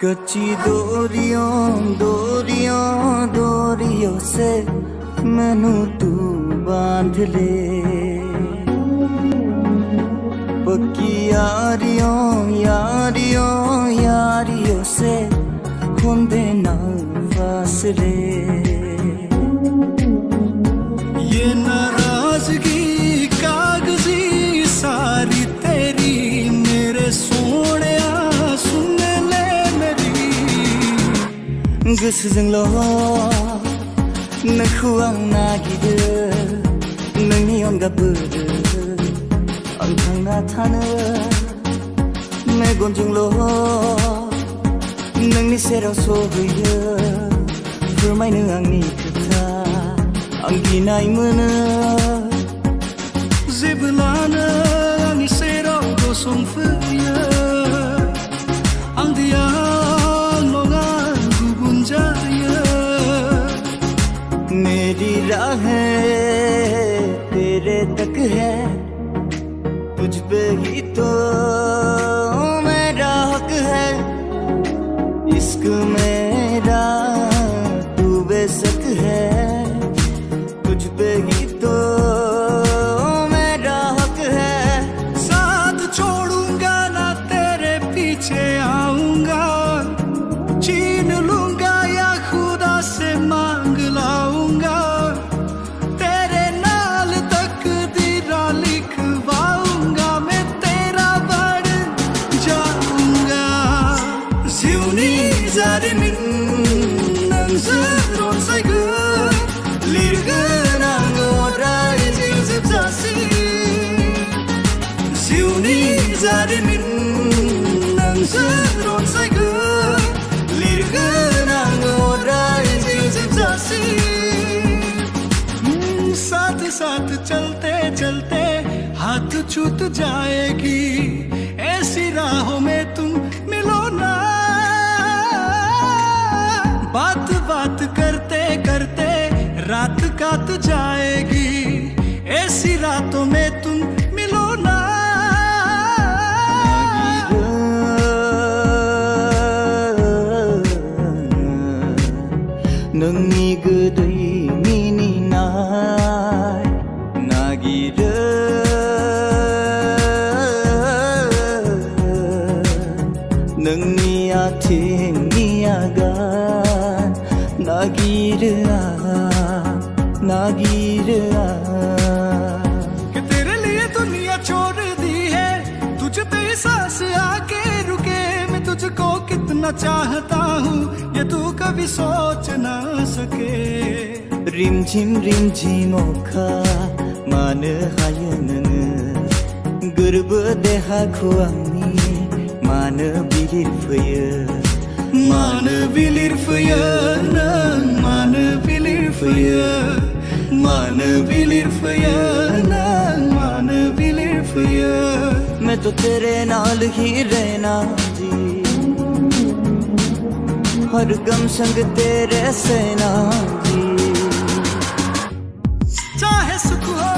कच्ची डोरियों से मैनू तू बांध ले, पक्की यारियों से होंदे ना फासले। ये नाराजगी कागजी सारी तेरी मेरे सोने सुन ले मेरी। गोसोजों नोंखौ आं नागिरो, नोंनि अनगाबो आं थांना थानो। मेगनजोंल' नोंनि सेराव सहैयो, फोरमायनो आंनि खोथा आं गिनाय मोनो। जेब्लानो आंनि सेराव गसंफैयो, आं दैया नङा गुबुन जायो। मेरी राहें तेरे तक है, तुझ पे ही तो मेरा हक है। इश्क मेरा तू बेशक है, तुझ पे ही तो मेरा हक है। साथ छोड़ूंगा ना तेरे पीछे आऊंगा, छीन लूंगा या खुदा से मांग लाऊंगा। तेरे नाल तकदीरा लिखवाऊंगा, मैं तेरा बन जाऊंगा। जिउनि जारिमिन नोंजों रनसायगोन, लिरगोन आं अराय जिउ जोबजासिम। जिउनि जारिमिन नोंजों रनसायगोन, लिरगोन आं अराय जिउ जोबजासिम। साथ साथ चलते चलते हाथ छूट जाएगी, ऐसी राहों में तुम मिलो ना। बात बात करते करते रात काट जाएगी, ऐसी रातों में तुम मिलो ना। नोंनि गोदै मिनिनाय नागिरो, नोंनि आथिंनि आगान नागिरो कि तेरे लिए दुनिया छोड़ दी है, तुझ पे सांस आके रुके। मैं तुझको कितना चाहता हूँ ये तू कभी सोच ना सके। रिमझिम अखा मानो हायो नोङो, गोरबो देहाखौ आंनि मानो बिलिरफैयो। मानो बिलिरफैयो नों, मानो बिलिरफैयो, मानो बिलिरफैयो नों, मानो बिलिरफैयो। मैं तो तेरे नाल ही रहना जी, हर गम संग तेरे सहना जी। चाहे सुख हो